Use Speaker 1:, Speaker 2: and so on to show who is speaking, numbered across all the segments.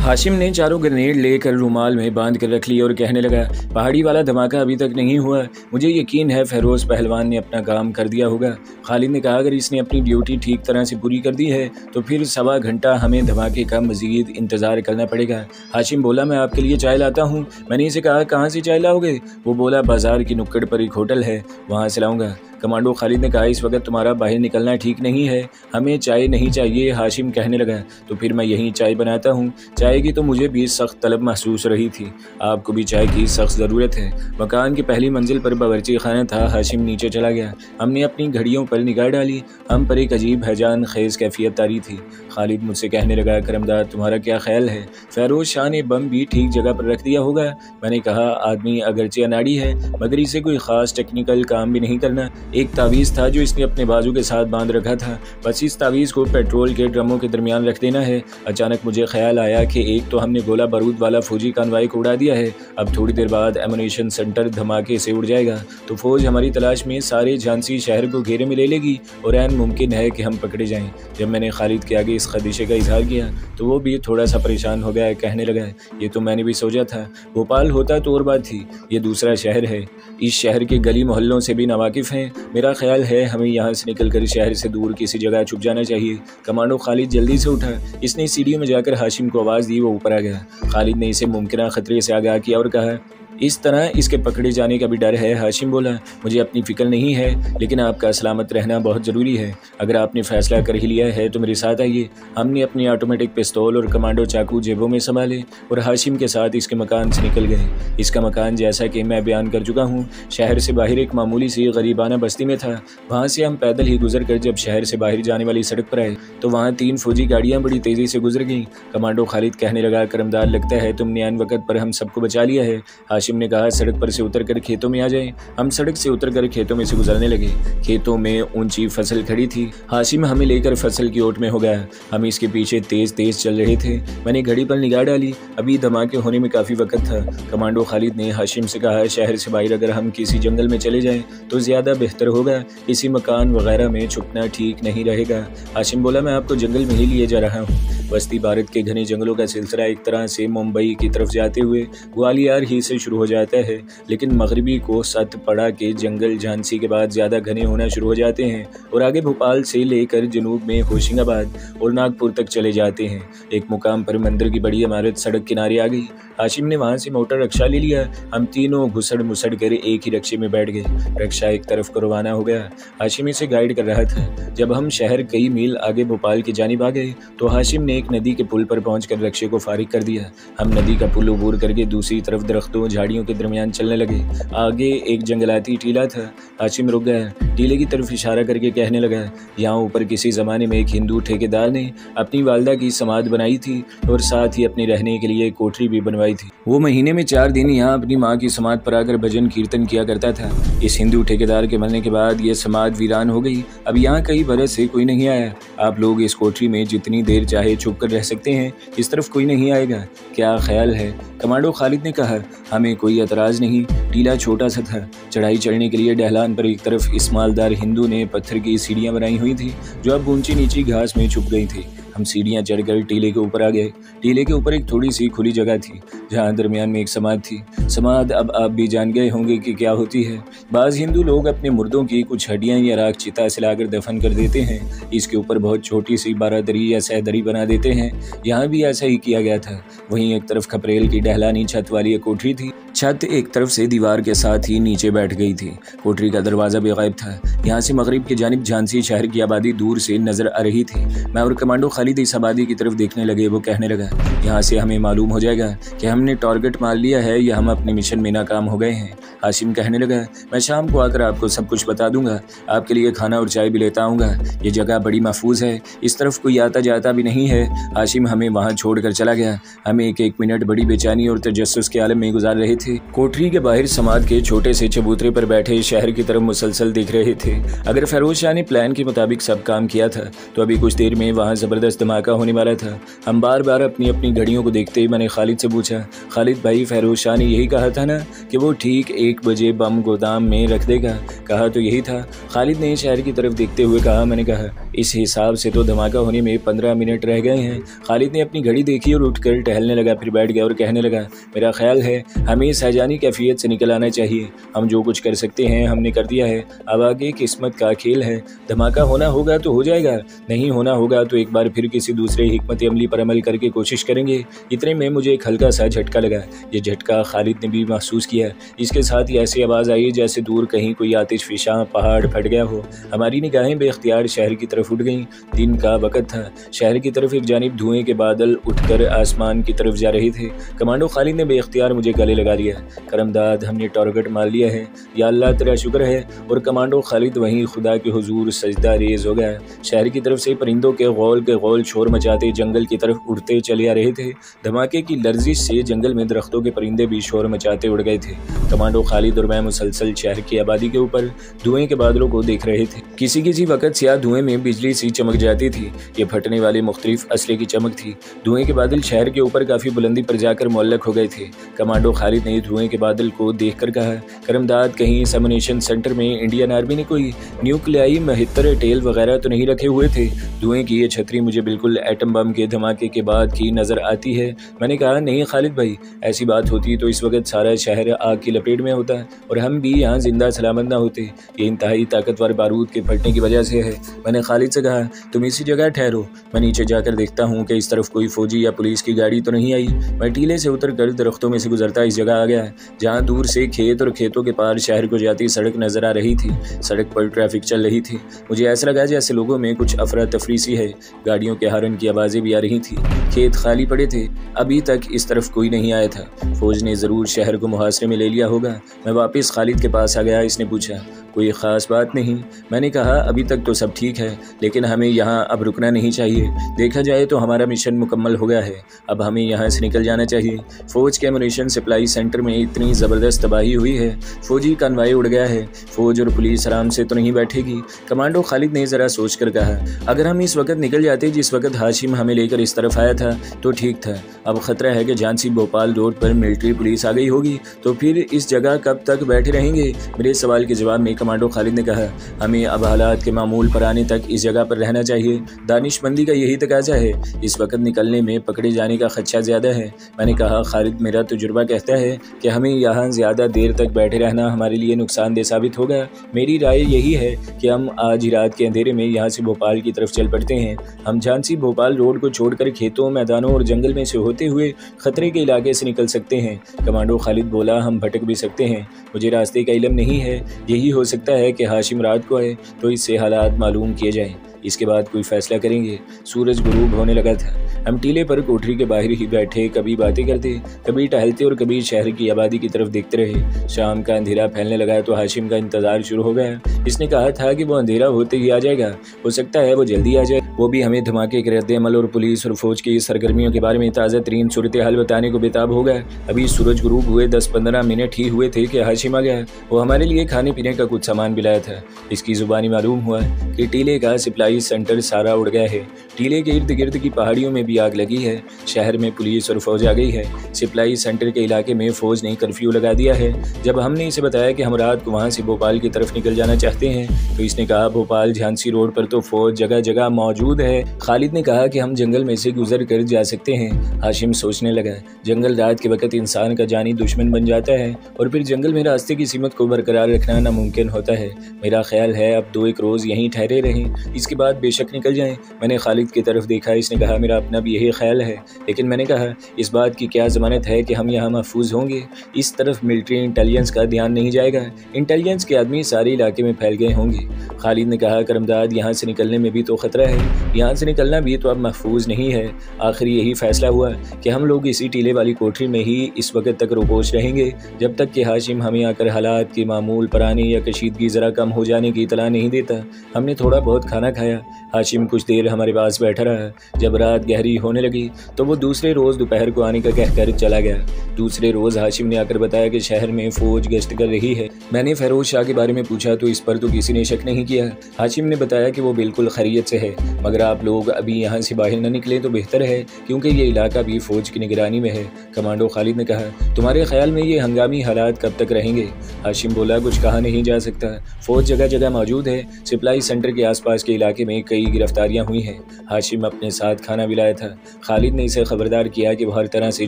Speaker 1: हाशिम ने चारों ग्रेनेड लेकर रुमाल में बांध कर रख ली और कहने लगा, पहाड़ी वाला धमाका अभी तक नहीं हुआ। मुझे यकीन है फेरोज पहलवान ने अपना काम कर दिया होगा। खालिद ने कहा, अगर इसने अपनी ड्यूटी ठीक तरह से पूरी कर दी है तो फिर 1.25 घंटा हमें धमाके का मजीद इंतज़ार करना पड़ेगा। हाशिम बोला, मैं आपके लिए चाय लाता हूँ। मैंने इसे कहा, कहाँ से चाय लाओगे? वो बोला, बाजार की नुक्कड़ पर एक होटल है, वहाँ से लाऊंगा। कमांडो खालिद ने कहा, इस वक्त तुम्हारा बाहर निकलना ठीक नहीं है, हमें चाय नहीं चाहिए। हाशिम कहने लगा, तो फिर मैं यहीं चाय बनाता हूँ। चाय की तो मुझे भी सख्त तलब महसूस रही थी, आपको भी चाय की सख्त ज़रूरत है। मकान की पहली मंजिल पर बावर्ची खाना था। हाशिम नीचे चला गया। हमने अपनी घड़ियों पर निगाह डाली। हम पर एक अजीब हैजान खेज़ कैफियत तारी थी। खालिद मुझसे कहने लगा, करमदार तुम्हारा क्या ख्याल है, फेरोज शाह ने बम भी ठीक जगह पर रख दिया होगा? मैंने कहा, आदमी अगरचे अनाड़ी है मगर इसे कोई ख़ास टेक्निकल काम भी नहीं करना। एक तावीज़ था जो इसने अपने बाजू के साथ बांध रखा था, बस इस तावीज़ को पेट्रोल के ड्रमों के दरमियान रख देना है। अचानक मुझे ख्याल आया कि एक तो हमने गोला बारूद वाला फौजी कानवाई को उड़ा दिया है, अब थोड़ी देर बाद एमुनेशन सेंटर धमाके से उड़ जाएगा तो फौज हमारी तलाश में सारे झांसी शहर को घेरे में ले लेगी और ऐन मुमकिन है कि हम पकड़े जाएं। जब मैंने खालिद के आगे इस खदशे का इजहार किया तो वो भी थोड़ा सा परेशान हो गया। कहने लगा, ये तो मैंने भी सोचा था, भोपाल होता तो और बात थी, ये दूसरा शहर है, इस शहर के गली मोहल्लों से भी नावाकिफ़ हैं। मेरा ख्याल है हमें यहाँ से निकलकर शहर से दूर किसी जगह छुप जाना चाहिए। कमांडो खालिद जल्दी से उठा। इसने सीढ़ियों में जाकर हाशिम को आवाज़ दी, वो ऊपर आ गया। खालिद ने इसे मुमकिन खतरे से आगाह किया और कहा, इस तरह इसके पकड़े जाने का भी डर है। हाशिम बोला, मुझे अपनी फ़िक्र नहीं है, लेकिन आपका सलामत रहना बहुत ज़रूरी है। अगर आपने फ़ैसला कर ही लिया है तो मेरे साथ आइए। हमने अपनी ऑटोमेटिक पिस्तौल और कमांडो चाकू जेबों में संभाले और हाशिम के साथ इसके मकान से निकल गए। इसका मकान, जैसा कि मैं बयान कर चुका हूँ, शहर से बाहर एक मामूली सी गरीबाना बस्ती में था। वहाँ से हम पैदल ही गुजर कर जब शहर से बाहर जाने वाली सड़क पर आए तो वहाँ 3 फौजी गाड़ियाँ बड़ी तेज़ी से गुजर गईं। कमांडो खालिद कहने लगा, करमदार लगता है तुमने ऐन वक्त पर हम सबको बचा लिया है। हाशिम ने कहा, सड़क पर से उतरकर खेतों में आ जाएं। हम सड़क से उतरकर खेतों में से गुजरने लगे। खेतों में ऊंची फसल खड़ी थी। हाशिम हमें लेकर फसल की ओट में हो गया। हम इसके पीछे तेज तेज चल रहे थे। मैंने घड़ी पर निगाह डाली, अभी धमाके होने में काफ़ी वक्त था। कमांडो खालिद ने हाशिम से कहा, शहर से बाहर अगर हम किसी जंगल में चले जाएं तो ज़्यादा बेहतर होगा, किसी मकान वगैरह में छुपना ठीक नहीं रहेगा। हाशिम बोला, मैं आपको जंगल में ही लिए जा रहा हूँ। बस्ती भारत के घने जंगलों का सिलसिला एक तरह से मुंबई की तरफ जाते हुए ग्वालियर ही से शुरू हो जाता है, लेकिन मगरबी को सतपड़ा के जंगल झांसी के बाद ज़्यादा घने होना शुरू हो जाते हैं और आगे भोपाल से लेकर जनूब में होशंगाबाद और नागपुर तक चले जाते हैं। एक मुकाम पर मंदिर की बड़ी इमारत सड़क किनारे आ गई। हाशिम ने वहाँ से मोटर रक्षा ले लिया। हम तीनों घुसड़ मुसड़ कर एक ही रक्षे में बैठ गए। रक्षा एक तरफ को रवाना हो गया। हाशिम इसे गाइड कर रहा था। जब हम शहर कई मील आगे भोपाल की जानिब आ गए तो हाशिम ने एक नदी के पुल पर पहुंचकर रक्षे को फारिग कर दिया। हम नदी का पुल अबूर करके दूसरी तरफ दरख्तों झाड़ियों के दरमियान चलने लगे। आगे एक जंगलाती टीला था। हाशिम रुक गया। टीले की तरफ इशारा करके कहने लगा, यहाँ ऊपर किसी ज़माने में एक हिंदू ठेकेदार ने अपनी वालदा की समाध बनाई थी और साथ ही अपने रहने के लिए कोठरी भी बनवाई थी। वो महीने में 4 दिन यहाँ अपनी माँ की समाध पर आकर भजन कीर्तन किया करता था। इस हिंदू ठेकेदार के मरने के बाद ये समाध वीरान हो गई। अब यहाँ कई बरस से कोई नहीं आया। आप लोग इस कोठरी में जितनी देर चाहे छुप कर रह सकते हैं, इस तरफ कोई नहीं आएगा। क्या ख्याल है? कमांडो खालिद ने कहा, हमें कोई एतराज़ नहीं। टीला छोटा सा था। चढ़ाई चढ़ने के लिए ढलान पर एक तरफ इस मालदार हिंदू ने पत्थर की सीढ़ियाँ बनाई हुई थी जो अब ऊंची नीची घास में छुप गई थी। हम सीढ़ियाँ चढ़कर टीले के ऊपर आ गए। टीले के ऊपर एक थोड़ी सी खुली जगह थी जहाँ दरमियान में एक समाध थी। समाध अब आप भी जान गए होंगे कि क्या होती है। बाज़ हिंदू लोग अपने मुर्दों की कुछ हड्डियाँ या राख चिता से लाकर दफन कर देते हैं। इसके ऊपर बहुत छोटी सी बारादरी या सहदरी बना देते हैं। यहाँ भी ऐसा ही किया गया था। वहीं एक तरफ खपरेल की डहलानी छत वाली एक कोठरी थी। छत एक तरफ से दीवार के साथ ही नीचे बैठ गई थी। कोठरी का दरवाज़ा भी गायब था। यहाँ से मगरिब की जानिब झांसी शहर की आबादी दूर से नजर आ रही थी। मैं और कमांडो खालिद इस आबादी की तरफ देखने लगे। वो कहने लगा, यहाँ से हमें मालूम हो जाएगा कि हमने टारगेट मार लिया है या हम अपने मिशन में नाकाम हो गए हैं। हाशिम कहने लगा, मैं शाम को आकर आपको सब कुछ बता दूंगा। आपके लिए खाना और चाय भी लेता आऊँगा। ये जगह बड़ी महफूज है, इस तरफ कोई आता जाता भी नहीं है। हाशिम हमें वहाँ छोड़कर चला गया। हम एक मिनट बड़ी बेचैनी और तजस्सुस के आलम में गुजार रहे थे। कोठरी के बाहर समाध के छोटे से चबूतरे पर बैठे शहर की तरफ मुसलसल देख रहे थे। अगर फेरोज शाह ने प्लान के मुताबिक सब काम किया था तो अभी कुछ देर में वहाँ ज़बरदस्त ज़बरदस्त धमाका होने वाला था। हम बार बार अपनी अपनी घड़ियों को देखते ही मैंने खालिद से पूछा, खालिद भाई फ़ैरोज़ शाह ने यही कहा था ना कि वो ठीक 1 बजे बम गोदाम में रख देगा? कहा तो यही था। खालिद ने शहर की तरफ देखते हुए कहा। मैंने कहा, इस हिसाब से तो धमाका होने में 15 मिनट रह गए हैं। खालिद ने अपनी घड़ी देखी और उठकर टहलने लगा, फिर बैठ गया और कहने लगा, मेरा ख्याल है हमें इस हैजानी कैफियत से निकल आना चाहिए। हम जो कुछ कर सकते हैं हमने कर दिया है, अब आगे किस्मत का खेल है। धमाका होना होगा तो हो जाएगा, नहीं होना होगा तो एक बार फिर किसी दूसरे हिकमत अमली पर अमल करके कोशिश करेंगे। इतने में मुझे एक हल्का सा झटका लगा। ये झटका खालिद ने भी महसूस किया। इसके साथ ही ऐसी आवाज़ आई जैसे दूर कहीं कोई आतिशफिशां पहाड़ फट गया हो। हमारी निगाहें बेख्तियार शहर की तरफ उठ गईं। दिन का वक्त था। शहर की तरफ एक जानिब धुएं के बादल उठकर आसमान की तरफ जा रहे थे। कमांडो खालिद ने बेख्तियार मुझे गले लगा दिया। करमदाद, हमने टारगेट मार लिया है, या अल्लाह तेरा शुक्र है। और कमांडो खालिद वहीं खुदा के हुजूर सजदा रेज हो गया। शहर की तरफ से परिंदों के गौल शोर मचाते जंगल की तरफ उड़ते चले आ रहे थे। धमाके की लर्जिश से जंगल में दरख्तों के परिंदे भी शोर मचाते उड़ गए थे। कमांडो खालिद और मैं मुसलसल शहर की आबादी के ऊपर धुएं के बादलों को देख रहे थे। किसी किसी वक्त स्याह धुएं में बिजली सी चमक जाती थी। ये फटने वाले मुख्तलिफ असले की चमक थी। धुएं के बादल शहर के ऊपर काफ़ी बुलंदी पर जाकर मुअल्लक हो गए थे। कमांडो खालिद ने धुएं के बादल को देखकर कहा, करमदाद, कहीं इस एमुनेशन सेंटर में इंडियन आर्मी ने कोई न्यूक्लियाई महत्तर टेल वगैरह तो नहीं रखे हुए थे? धुएं की ये छतरी मुझे बिल्कुल एटम बम के धमाके के बाद की नज़र आती है। मैंने कहा, नहीं खालिद भाई, ऐसी बात होती तो इस वक्त सारा शहर आग की लपेट में होता और हम भी यहाँ जिंदा सलामत ना होते। ये इंतहाई ताकतवर बारूद के फटने की वजह से है। मैंने खालिद से कहा, तुम इसी जगह ठहरो, मैं नीचे जाकर देखता हूँ कि इस तरफ कोई फौजी या पुलिस की गाड़ी तो नहीं आई। मैं टीले से उतर कर दरख्तों में से गुजरता इस जगह आ गया जहाँ दूर से खेत और खेतों के पार शहर को जाती सड़क नजर आ रही थी। सड़क पर ट्रैफिक चल रही थी। मुझे ऐसा लगा जैसे लोगों में कुछ अफरा तफरी सी है। गाड़ियों के हॉर्न की आवाज़ें भी आ रही थी। खेत खाली पड़े थे, अभी तक इस तरफ कोई नहीं आया था। फौज ने ज़रूर शहर को मुहासरे में ले लिया होगा। मैं वापस खालिद के पास आ गया। इसने पूछा, कोई ख़ास बात नहीं? मैंने कहा, अभी तक तो सब ठीक है, लेकिन हमें यहाँ अब रुकना नहीं चाहिए। देखा जाए तो हमारा मिशन मुकम्मल हो गया है, अब हमें यहाँ से निकल जाना चाहिए। फ़ौज के एमुनेशन सप्लाई सेंटर में इतनी ज़बरदस्त तबाही हुई है, फ़ौजी कन्वाई उड़ गया है। फ़ौज और पुलिस आराम से तो नहीं बैठेगी। कमांडो खालिद ने ज़रा सोच कर कहा, अगर हम इस वक्त निकल जाते जिस वक्त हाशिम हमें लेकर इस तरफ आया था तो ठीक था। अब ख़तरा है कि झांसी भोपाल रोड पर मिलिट्री पुलिस आ गई होगी, तो फिर इस जगह कब तक बैठे रहेंगे? मेरे सवाल के जवाब में कमांडो खालिद ने कहा, हमें अब हालात के मामूल पर आने तक इस जगह पर रहना चाहिए। दानिशमंदी का यही तकाजा है। इस वक्त निकलने में पकड़े जाने का खदशा ज़्यादा है। मैंने कहा, खालिद, मेरा तजुर्बा कहता है कि हमें यहाँ ज़्यादा देर तक बैठे रहना हमारे लिए नुकसानदेह साबित होगा। मेरी राय यही है कि हम आज ही रात के अंधेरे में यहाँ से भोपाल की तरफ चल पड़ते हैं। हम झांसी भोपाल रोड को छोड़कर खेतों, मैदानों और जंगल में से होते हुए खतरे के इलाके से निकल सकते हैं। कमांडो खालिद बोला, हम भटक भी सकते हैं, मुझे रास्ते का इल्म नहीं है। यही हो सकता है कि हाशिम रात को आए तो इससे हालात मालूम किए जाएं। इसके बाद कोई फैसला करेंगे। सूरज गुरूब होने लगा था। हम टीले पर कोठरी के बाहर ही बैठे कभी बातें करते, कभी टहलते और कभी शहर की आबादी की तरफ देखते रहे। शाम का अंधेरा फैलने लगा तो हाशिम का इंतजार शुरू हो गया। इसने कहा था कि वो अंधेरा होते ही आ जाएगा, हो सकता है वो जल्दी आ जाए। वो भी हमें धमाके के रद्द-ए-अमल और पुलिस और फौज की सरगर्मियों के बारे में ताज़ा तरीन सूरत हाल बताने को बेताब हो गया। अभी सूरज गुरूब हुए 10-15 मिनट ही हुए थे कि हाशिम आ गया। वो हमारे लिए खाने पीने का कुछ सामान भी लाया था। इसकी ज़ुबानी मालूम हुआ कि टीले का सप्लाई सेंटर सारा उड़ गया है। टीले के इर्द गिर्द की पहाड़ियों में भी आग लगी है। शहर में पुलिस और फौज आ गई है। सप्लाई सेंटर के इलाके में फौज ने कर्फ्यू लगा दिया है। जब हमने इसे बताया कि हम रात को वहाँ से भोपाल की तरफ निकल जाना चाहते हैं तो इसने कहा, भोपाल झांसी रोड पर तो फौज जगह जगह मौजूद है। खालिद ने कहा कि हम जंगल में से गुजर कर जा सकते हैं। हाशिम सोचने लगा, जंगल रात के वक्त इंसान का जानी दुश्मन बन जाता है और फिर जंगल में रास्ते की सीमत को बरकरार रखना नामुमकिन होता है। मेरा ख्याल है अब 2-1 रोज़ यहीं ठहरे रहें, इसके बाद बेशक निकल जाएं। मैंने खालिद की तरफ देखा। इसने कहा, मेरा अपना भी यही ख्याल है, लेकिन मैंने कहा, इस बात की क्या ज़मानत है कि हम यहाँ महफूज होंगे? इस तरफ मिलिट्री इंटेलिजेंस का ध्यान नहीं जाएगा। इंटेलिजेंस के आदमी सारे इलाके में फैल गए होंगे। खालिद ने कहा, करमदाद, यहाँ से निकलने में भी तो ख़तरा है, यहाँ से निकलना भी तो अब महफूज नहीं है। आखिर यही फैसला हुआ कि हम लोग इसी टीले वाली कोठरी में ही इस वक्त तक रोपोश रहेंगे जब तक कि हाशिम हमें आकर हालात के मामूल पर आने या कशीदगी ज़रा कम हो जाने की इतला नहीं देता। हमने थोड़ा बहुत खाना खाया आया। हाशिम कुछ देर हमारे पास बैठा रहा। जब रात गहरी होने लगी तो वो दूसरे रोज़ दोपहर को आने का कहकर चला गया। दूसरे रोज़ हाशिम ने आकर बताया कि शहर में फ़ौज गश्त कर रही है। मैंने फ़िरोज़ शाह के बारे में पूछा तो इस पर तो किसी ने शक नहीं किया। हाशिम ने बताया कि वो बिल्कुल खैरियत से है, मगर आप लोग अभी यहाँ से बाहर न निकले तो बेहतर है, क्योंकि ये इलाका भी फ़ौज की निगरानी में है। कमांडो खालिद ने कहा, तुम्हारे ख्याल में ये हंगामी हालात कब तक रहेंगे? हाशिम बोला, कुछ कहा नहीं जा सकता। फ़ौज जगह जगह मौजूद है। सप्लाई सेंटर के आसपास के इलाके में कई गिरफ्तारियां हुई हैं। हाशिम अपने साथ खाना भी लाया था। खालिद ने इसे खबरदार किया कि वो हर तरह से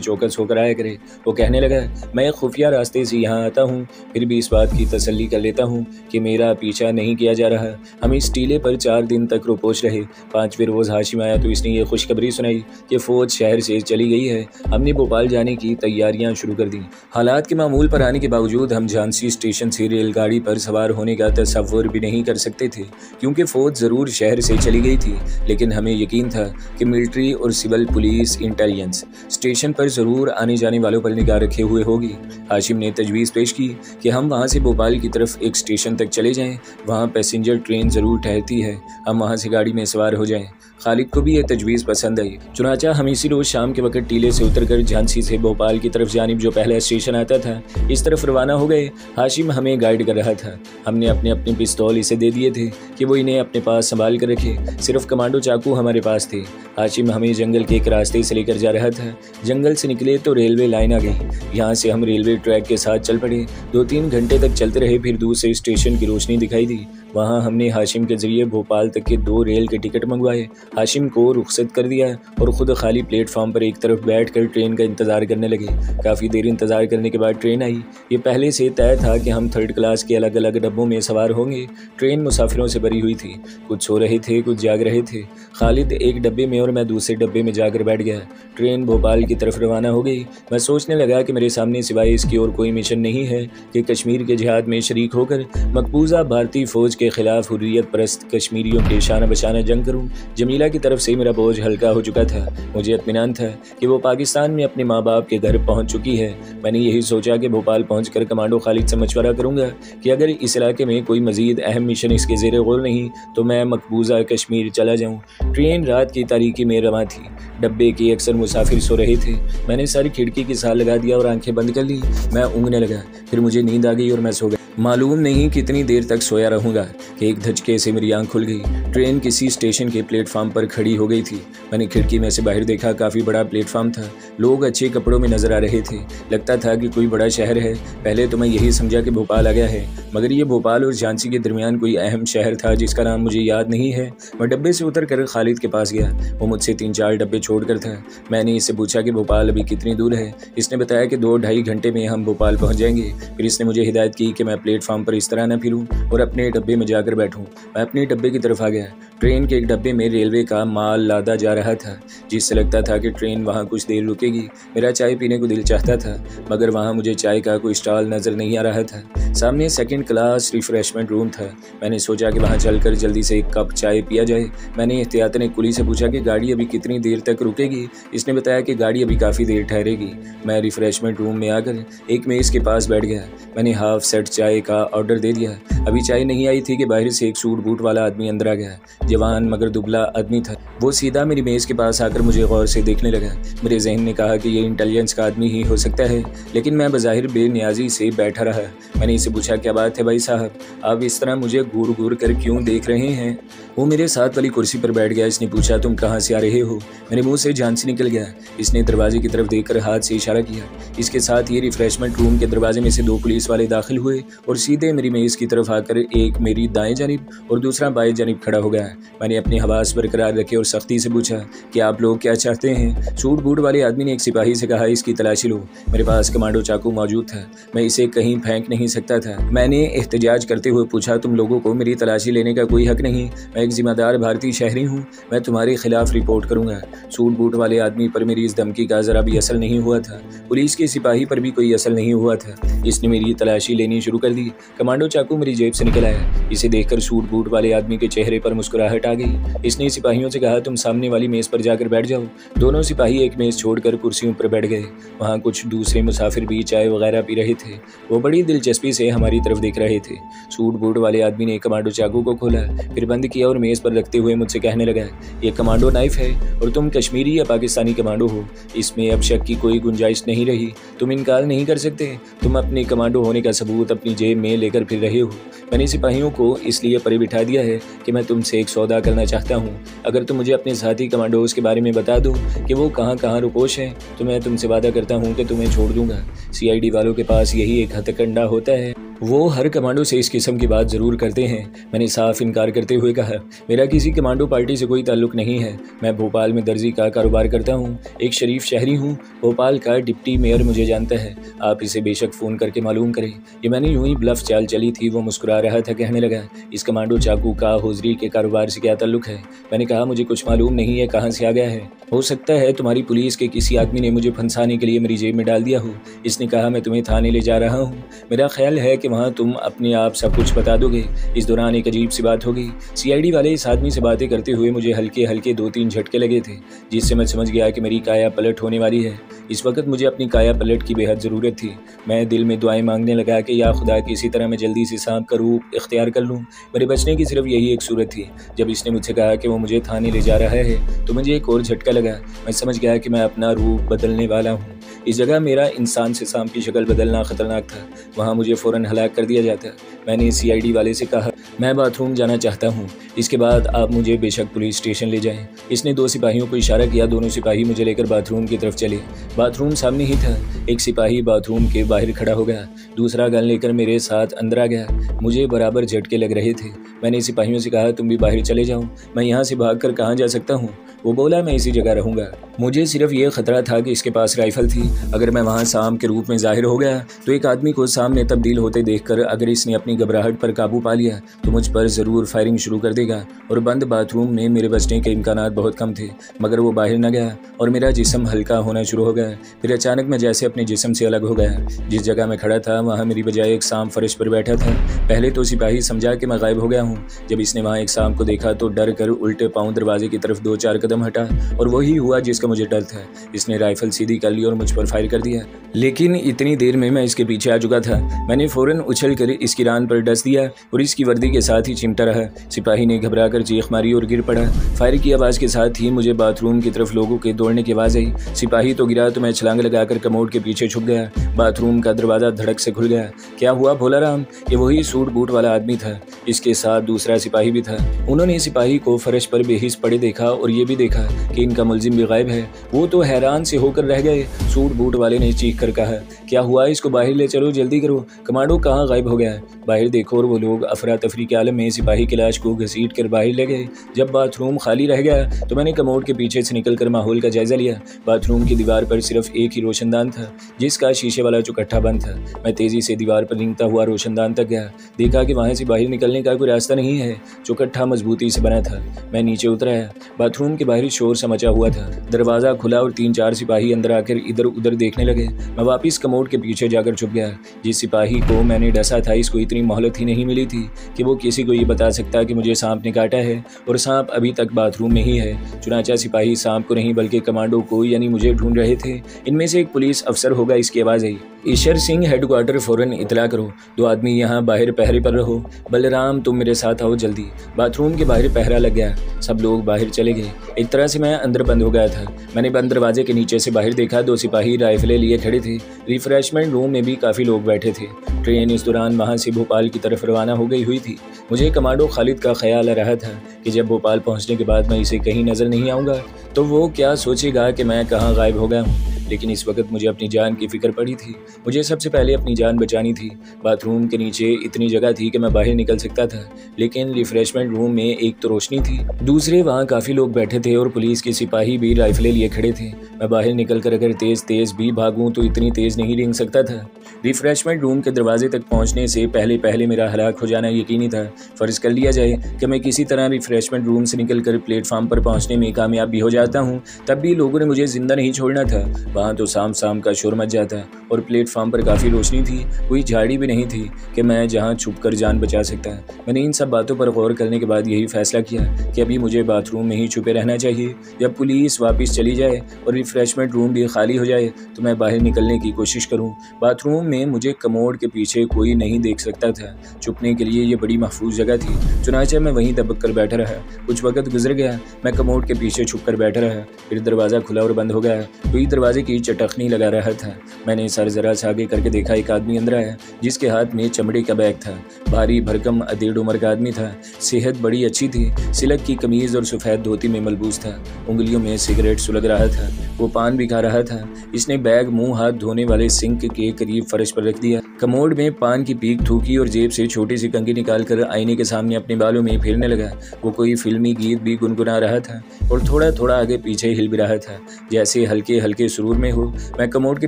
Speaker 1: चौकस होकर आया करे। वो कहने लगा, मैं एक खुफिया रास्ते से यहाँ आता हूँ, फिर भी इस बात की तसल्ली कर लेता हूँ कि मेरा पीछा नहीं किया जा रहा। हम इस टीले पर 4 दिन तक रोपोश रहे। 5वें रोज़ हाशिम आया तो इसने ये खुशखबरी सुनाई कि फ़ौज शहर से चली गई है। हमने भोपाल जाने की तैयारियां शुरू कर दी। हालात के मामूल पर आने के बावजूद हम झांसी स्टेशन से रेलगाड़ी पर सवार होने का तसव्वुर भी नहीं कर सकते थे, क्योंकि फ़ौज ज़रूर शहर से चली गई थी, लेकिन हमें यकीन था कि मिलिट्री और सिविल पुलिस इंटेलिजेंस स्टेशन पर ज़रूर आने जाने वालों पर निगाह रखे हुए होगी। हाशिम ने तजवीज़ पेश की कि हम वहाँ से भोपाल की तरफ एक स्टेशन तक चले जाएं, वहाँ पैसेंजर ट्रेन ज़रूर ठहरती है, हम वहाँ से गाड़ी में सवार हो जाएं। खालिद को भी यह तजवीज़ पसंद आई। चुनाचा हम इसी रोज़ शाम के वक्त टीले से उतरकर झांसी से भोपाल की तरफ जानिब जो पहला स्टेशन आता था, इस तरफ रवाना हो गए। हाशिम हमें गाइड कर रहा था। हमने अपने अपने पिस्तौल इसे दे दिए थे कि वो इन्हें अपने पास संभाल कर रखे। सिर्फ कमांडो चाकू हमारे पास थे। हाशिम हमें जंगल के एक रास्ते से लेकर जा रहा था। जंगल से निकले तो रेलवे लाइन आ गई। यहाँ से हम रेलवे ट्रैक के साथ चल पड़े। 2-3 घंटे तक चलते रहे। फिर दूर से स्टेशन की रोशनी दिखाई दी। वहाँ हमने हाशिम के जरिए भोपाल तक के 2 रेल के टिकट मंगवाए। हाशिम को रुखसत कर दिया और ख़ुद खाली प्लेटफॉर्म पर एक तरफ बैठकर ट्रेन का इंतज़ार करने लगे। काफ़ी देर इंतज़ार करने के बाद ट्रेन आई। ये पहले से तय था कि हम 3rd क्लास के अलग अलग डब्बों में सवार होंगे। ट्रेन मुसाफिरों से भरी हुई थी। कुछ सो रहे थे, कुछ जाग रहे थे। खालिद एक डब्बे में और मैं दूसरे डब्बे में जाकर बैठ गया। ट्रेन भोपाल की तरफ रवाना हो गई। मैं सोचने लगा कि मेरे सामने सिवाय इसकी और कोई मिशन नहीं है कि कश्मीर के जिहाद में शरीक होकर मकबूजा भारतीय फ़ौज के खिलाफ हुर्रियत परस्त कश्मीरियों के शाना बशाना जंग करूं। जमीला की तरफ से मेरा बोझ हल्का हो चुका था। मुझे इत्मीनान था कि वो पाकिस्तान में अपने माँ बाप के घर पहुंच चुकी है। मैंने यही सोचा कि भोपाल पहुंचकर कमांडो खालिद से मशवरा करूंगा कि अगर इस इलाके में कोई मजीद अहम मिशन इसके ज़ेरे गौर नहीं तो मैं मकबूजा कश्मीर चला जाऊँ। ट्रेन रात की तारीकी में रवां थी। डब्बे के अक्सर मुसाफिर सो रहे थे। मैंने सारी खिड़की के साथ लगा दिया और आंखें बंद कर ली। मैं ऊँगने लगा। फिर मुझे नींद आ गई और मैं सो गया। मालूम नहीं कितनी देर तक सोया रहूँगा कि एक धचके से मेरी आंख खुल गई। ट्रेन किसी स्टेशन के प्लेटफार्म पर खड़ी हो गई थी। मैंने खिड़की में से बाहर देखा। काफ़ी बड़ा प्लेटफार्म था। लोग अच्छे कपड़ों में नजर आ रहे थे। लगता था कि कोई बड़ा शहर है। पहले तो मैं यही समझा कि भोपाल आ गया है, मगर ये भोपाल और झांसी के दरमियान कोई अहम शहर था जिसका नाम मुझे याद नहीं है। मैं डब्बे से उतर कर खालिद के पास गया। वो मुझसे 3-4 डब्बे छोड़कर था। मैंने इससे पूछा कि भोपाल अभी कितनी दूर है। इसने बताया कि 2-2.5 घंटे में हम भोपाल पहुँच जाएंगे। फिर इसने मुझे हिदायत की कि मैं प्लेटफार्म पर इस तरह न फिरूं और अपने डब्बे में जाकर बैठूं। मैं अपने डब्बे की तरफ आ गया। ट्रेन के एक डब्बे में रेलवे का माल लादा जा रहा था, जिससे लगता था कि ट्रेन वहां कुछ देर रुकेगी। मेरा चाय पीने को दिल चाहता था, मगर वहां मुझे चाय का कोई स्टॉल नज़र नहीं आ रहा था। सामने 2nd क्लास रिफ्रेशमेंट रूम था। मैंने सोचा कि वहां चलकर जल्दी से एक कप चाय पिया जाए। मैंने एहतियातन एक कुली से पूछा कि गाड़ी अभी कितनी देर तक रुकेगी। इसने बताया कि गाड़ी अभी काफ़ी देर ठहरेगी। मैं रिफ्रेशमेंट रूम में आकर एक मेज़ के पास बैठ गया। मैंने हाफ सेट चाय का ऑर्डर दे दिया। अभी चाय नहीं आई थी कि बाहर से एक सूट बूट वाला आदमी अंदर आ गया। जवान मगर दुबला आदमी था। वो सीधा मेरी मेज़ के पास आकर मुझे गौर से देखने लगा। मेरे जहन ने कहा कि ये इंटेलिजेंस का आदमी ही हो सकता है, लेकिन मैं बज़ाहिर बेनियाजी से बैठा रहा। मैंने इसे पूछा, क्या बात है भाई साहब, आप इस तरह मुझे घूर घूर कर क्यों देख रहे हैं? वो मेरे साथ वाली कुर्सी पर बैठ गया। इसने पूछा, तुम कहाँ से आ रहे हो? मेरे मुँह से झांसी निकल गया। इसने दरवाजे की तरफ देखकर हाथ से इशारा किया। इसके साथ ये रिफ्रेशमेंट रूम के दरवाजे में से 2 पुलिस वाले दाखिल हुए और सीधे मेरी मेज़ की तरफ आकर एक मेरी दाएं जानिब और दूसरा बाएं जानिब खड़ा हो गया। मैंने अपने हवास बरकरार रखे और सख्ती से पूछा कि आप लोग क्या चाहते हैं? सूट बूट वाले आदमी ने एक सिपाही से कहा, इसकी तलाशी लो। मेरे पास कमांडो चाकू मौजूद था। मैं इसे कहीं फेंक नहीं सकता था। मैंने एहतजाज करते हुए पूछा, तुम लोगों को मेरी तलाशी लेने का कोई हक नहीं। मैं एक जिम्मेदार भारतीय शहरी हूँ। मैं तुम्हारे खिलाफ रिपोर्ट करूँगा। सूट बूट वाले आदमी पर मेरी इस धमकी का ज़रा भी असर नहीं हुआ था। पुलिस के सिपाही पर भी कोई असर नहीं हुआ था। इसने मेरी तलाशी लेनी शुरू कर दी। कमांडो चाकू मेरी जेब से निकल आया। इसे देखकर सूट बूट वाले आदमी के चेहरे पर मुस्कुराहट आ गई। इसने सिपाहियों से कहा, तुम सामने वाली मेज़ पर जाकर बैठ जाओ। दोनों सिपाही एक मेज़ छोड़कर कुर्सियों पर बैठ गए। वहाँ कुछ दूसरे मुसाफिर भी चाय वगैरह पी रहे थे। वो बड़ी दिलचस्पी से हमारी तरफ देख रहे थे। सूट बूट वाले आदमी ने कमांडो चाकू को खोला, फिर बंद किया और मेज़ पर रखते हुए मुझसे कहने लगा, ये कमांडो नाइफ है और तुम कश्मीरी या पाकिस्तानी कमांडो हो, इसमें अब शक की कोई गुंजाइश नहीं रही। तुम इनकार नहीं कर सकते। तुम अपने कमांडो होने का सबूत अपनी जेब में लेकर फिर रहे हो। मैंने सिपाहियों को इसलिए परे बिठा दिया है कि मैं तुमसे एक सौदा करना चाहता हूँ। अगर तुम मुझे अपने साथी कमांडोज के बारे में बता दो कि वो कहाँ कहाँ रुपोश हैं, तो मैं तुमसे वादा करता हूँ कि तुम्हें छोड़ दूंगा। सीआईडी वालों के पास यही एक हथकंडा होता है, वो हर कमांडो से इस किस्म की बात ज़रूर करते हैं। मैंने साफ इनकार करते हुए कहा, मेरा किसी कमांडो पार्टी से कोई ताल्लुक़ नहीं है। मैं भोपाल में दर्जी का कारोबार करता हूँ, एक शरीफ शहरी हूँ। भोपाल का डिप्टी मेयर मुझे जानता है, आप इसे बेशक फ़ोन करके मालूम करें। ये मैंने यूं ही ब्लफ चाल चली थी। वो मुस्कुरा रहा था, कहने लगा, इस कमांडो चाकू का होजरी के कारोबार से क्या ताल्लुक़ है? मैंने कहा, मुझे कुछ मालूम नहीं है कहाँ से आ गया है। हो सकता है तुम्हारी पुलिस के किसी आदमी ने मुझे फंसाने के लिए मेरी जेब में डाल दिया हो। इसने कहा, मैं तुम्हें थाने ले जा रहा हूँ। मेरा ख्याल है कि वहाँ तुम अपने आप सब कुछ बता दोगे। इस दौरान एक अजीब सी बात होगी। सीआईडी वाले इस आदमी से बातें करते हुए मुझे हल्के हल्के 2-3 झटके लगे थे, जिससे मैं समझ गया कि मेरी काया पलट होने वाली है। इस वक्त मुझे अपनी काया पलट की बेहद ज़रूरत थी। मैं दिल में दुआएं मांगने लगा कि या खुदा किसी तरह मैं जल्दी से सांप का रूप इख्तियार कर लूँ। मेरे बचने की सिर्फ यही एक सूरत थी। जब इसने मुझसे कहा कि वो मुझे थाने ले जा रहा है, तो मुझे एक और झटका लगा। मैं समझ गया कि मैं अपना रूप बदलने वाला हूँ। इस जगह मेरा इंसान से सांप की शक्ल बदलना खतरनाक था। वहाँ मुझे फ़ौरन हलाक कर दिया जाता। मैंने सीआईडी वाले से कहा, मैं बाथरूम जाना चाहता हूँ, इसके बाद आप मुझे बेशक पुलिस स्टेशन ले जाएं। इसने 2 सिपाहियों को इशारा किया। दोनों सिपाही मुझे लेकर बाथरूम की तरफ चले। बाथरूम सामने ही था। एक सिपाही बाथरूम के बाहर खड़ा हो गया, दूसरा गन लेकर मेरे साथ अंदर आ गया। मुझे बराबर झटके लग रहे थे। मैंने सिपाहियों से कहा, तुम भी बाहर चले जाओ, मैं यहाँ से भाग कर कहाँ जा सकता हूँ? वो बोला, मैं इसी जगह रहूँगा। मुझे सिर्फ ये खतरा था कि इसके पास राइफल थी। अगर मैं वहाँ सांप के रूप में जाहिर हो गया तो एक आदमी को सामने तब्दील होते देखकर अगर इसने अपनी घबराहट पर काबू पा लिया तो मुझ पर ज़रूर फायरिंग शुरू कर देगा। और बंद बाथरूम में मेरे बचने के इम्कानात बहुत कम थे। मगर वो बाहर न गया और मेरा जिस्म हल्का होना शुरू हो गया। फिर अचानक मैं जैसे अपने जिस्म से अलग हो गया। जिस जगह मैं खड़ा था वहाँ मेरी बजाय एक सांप फर्श पर बैठा था। पहले तो सिपाही समझा कि मैं गायब हो गया हूँ। जब इसने वहाँ एक सांप को देखा तो डर कर उल्टे पाँव दरवाजे की तरफ 2-4 कदम हटा, और वही हुआ जिसका मुझे डर था। इसने राइफल सीधी कर ली और मुझ पर फायर कर दिया। लेकिन इतनी देर में मैं इसके पीछे आ चुका था। मैंने फ़ौरन उछल कर इसकी रान पर डस दिया और इसकी वर्दी के साथ ही चिमटा रहा। सिपाही ने घबरा कर चीख मारी और गिर पड़ा। फायर की आवाज़ के साथ ही मुझे बाथरूम की तरफ लोगों के दौड़ने की आवाज़ आई। सिपाही तो गिरा तो मैं छलांग लगाकर कमोड के पीछे छुप गया। बाथरूम का दरवाज़ा धड़क से खुल गया। क्या हुआ भोलाराम? ये वही सूट बूट वाला आदमी था। इसके साथ दूसरा सिपाही भी था। उन्होंने सिपाही को फर्श पर बेहिस पड़े देखा और ये भी देखा कि इनका मुलजिम भी गायब है। वो तो हैरान से होकर रह गए। सूट बूट वाले ने चीख कर कहा, क्या हुआ? इसको बाहर ले चलो, जल्दी करो, कमांडो कहाँ गायब हो गया है? बाहर देखो। और वो लोग अफरा तफरी के आलम में सिपाही की लाश को घसीट कर बाहर ले गए। जब बाथरूम खाली रह गया तो मैंने कमोड के पीछे से निकलकर माहौल का जायजा लिया। बाथरूम की दीवार पर सिर्फ एक ही रोशनदान था, जिसका शीशे वाला चौकट्टा बंद था। मैं तेजी से दीवार पर रेंगता हुआ रोशनदान तक गया। देखा कि वहाँ से बाहर निकलने का कोई रास्ता नहीं है। चौकट्टा मजबूती से बना था। मैं नीचे उतरा। बाथरूम के बाहरी शोर सा मचा हुआ था। दरवाज़ा खुला और 3-4 सिपाही अंदर आकर इधर उधर देखने लगे। मैं वापस कमोड के पीछे जाकर छुप गया। जिस सिपाही को मैंने डसा था इसको इतनी मोहलत ही नहीं मिली थी कि वो किसी को ये बता सकता कि मुझे सांप ने काटा है और सांप अभी तक बाथरूम में ही है। चुनाचा सिपाही सांप को नहीं बल्कि कमांडो को यानी मुझे ढूंढ रहे थे। इनमें से एक पुलिस अफसर होगा, इसकी आवाज़ आई, ईशर सिंह हेडक्वार्टर, फ़ौरन इतला करो, 2 आदमी यहाँ बाहर पहरे पर रहो। बलराम तुम मेरे साथ आओ जल्दी। बाथरूम के बाहर पहरा लग गया। सब लोग बाहर चले गए। एक तरह से मैं अंदर बंद हो गया था। मैंने बंद दरवाजे के नीचे से बाहर देखा। 2 सिपाही राइफलें लिए खड़े थे। रिफ्रेशमेंट रूम में भी काफ़ी लोग बैठे थे। ट्रेन इस दौरान वहाँ से भोपाल की तरफ रवाना हो गई हुई थी। मुझे कमांडो खालिद का ख्याल आ रहा था कि जब भोपाल पहुँचने के बाद मैं इसे कहीं नज़र नहीं आऊँगा तो वो क्या सोचेगा कि मैं कहाँ गायब हो गया हूँ। लेकिन इस वक्त मुझे अपनी जान की फिक्र पड़ी थी। मुझे सबसे पहले अपनी जान बचानी थी। बाथरूम के नीचे इतनी जगह थी कि मैं बाहर निकल सकता था, लेकिन रिफ्रेशमेंट रूम में एक तो रोशनी थी, दूसरे वहाँ काफ़ी लोग बैठे थे और पुलिस के सिपाही भी राइफलें लिए खड़े थे। मैं बाहर निकलकर अगर तेज़ तेज़ भी भागूं तो इतनी तेज़ नहीं रेंग सकता था। रिफ्रेशमेंट रूम के दरवाजे तक पहुँचने से पहले मेरा हलाक हो जाना यकीनी था। फ़र्ज़ कर लिया जाए कि मैं किसी तरह रिफ्रेशमेंट रूम से निकलकर प्लेटफार्म पर पहुँचने में कामयाब भी हो जाता हूँ, तब भी लोगों ने मुझे ज़िंदा नहीं छोड़ना था। वहाँ तो शाम का शोर मच जाता और प्लेटफार्म पर काफ़ी रोशनी थी, कोई झाड़ी भी नहीं थी कि मैं जहाँ छुप कर जान बचा सकता। मैंने इन सब बातों पर गौर करने के बाद यही फैसला किया कि अभी मुझे बाथरूम में ही छुपे रहना चाहिए। जब पुलिस वापस चली जाए और रिफ्रेशमेंट रूम भी खाली हो जाए तो मैं बाहर निकलने की कोशिश करूँ। बाथरूम में मुझे कमोड के पीछे कोई नहीं देख सकता था। छुपने के लिए ये बड़ी महफूज जगह थी। चुनाचे मैं वहीं दबक कर बैठा रहा। कुछ वक्त गुजर गया, मैं कमोड के पीछे छुप कर बैठा रहा। फिर दरवाज़ा खुला और बंद हो गया। कोई दरवाजे की चटखनी लगा रहा था। मैंने सर जरा सा आगे करके देखा, एक आदमी अंदर आया जिसके हाथ में चमड़े का बैग था। भारी भरकम अधेड़ उम्र का आदमी था। सेहत बड़ी अच्छी थी। सिलक की कमीज़ और सफ़ेद धोती में मलबूस था। उंगलियों में सिगरेट सुलग रहा था। वो पान भी खा रहा था। इसने बैग मुंह हाथ धोने वाले सिंक के करीब फर्श पर रख दिया। कमोड में पान की पीक थूकी और जेब से छोटी सी कंघी निकालकर आईने के सामने अपने बालों में फेरने लगा। वो कोई फिल्मी गीत भी गुनगुना रहा था और थोड़ा थोड़ा आगे पीछे हिल भी रहा था, जैसे हल्के हल्के सुरूर में हो। मैं कमोड के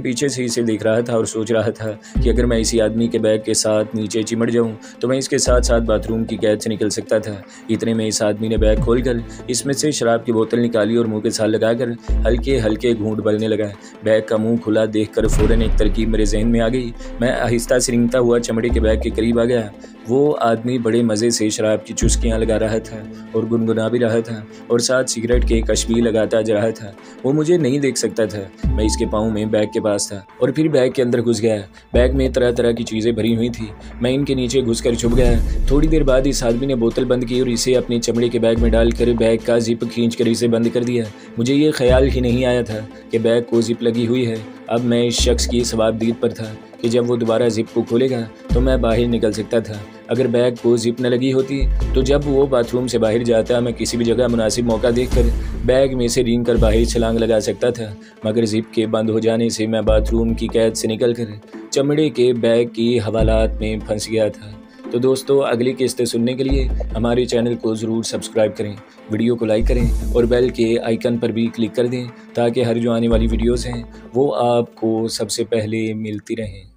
Speaker 1: पीछे से इसे देख रहा था और सोच रहा था कि अगर मैं इसी आदमी के बैग के साथ नीचे चिमट जाऊं तो मैं इसके साथ साथ बाथरूम की कैद से निकल सकता था। इतने में इस आदमी ने बैग खोलकर इसमें से शराब की बोतल निकाली और मुंह के साथ लगाकर हल्के हल्के घूंट भरने लगा। बैग का मुंह खुला देखकर फौरन एक तरकीब मेरे जहन में आ गई। मैं आहिस्ता से रेंगता हुआ चमड़े के बैग के करीब आ गया। वो आदमी बड़े मज़े से शराब की चुस्कियाँ लगा रहा था और गुनगुना भी रहा था और साथ सिगरेट के कश भी लगाता जा रहा था। वो मुझे नहीं देख सकता था। मैं इसके पाँव में बैग के पास था और फिर बैग के अंदर घुस गया। बैग में तरह तरह की चीज़ें भरी हुई थी। मैं इनके नीचे घुसकर छुप गया। थोड़ी देर बाद इस आदमी ने बोतल बंद की और इसे अपने चमड़े के बैग में डालकर बैग का जिप खींचकर इसे बंद कर दिया। मुझे ये ख्याल ही नहीं आया था कि बैग को जिप लगी हुई है। अब मैं इस शख्स की सवाबदीद पर था कि जब वो दोबारा जिप को खोलेगा तो मैं बाहर निकल सकता था। अगर बैग को जिप न लगी होती तो जब वो बाथरूम से बाहर जाता मैं किसी भी जगह मुनासिब मौका देखकर बैग में से रेंग कर बाहर छलांग लगा सकता था। मगर जिप के बंद हो जाने से मैं बाथरूम की कैद से निकलकर चमड़े के बैग की हवालात में फंस गया था। तो दोस्तों, अगली किस्तें सुनने के लिए हमारे चैनल को ज़रूर सब्सक्राइब करें, वीडियो को लाइक करें और बेल के आइकन पर भी क्लिक कर दें ताकि हर जो आने वाली वीडियोज़ हैं वो आपको सबसे पहले मिलती रहें।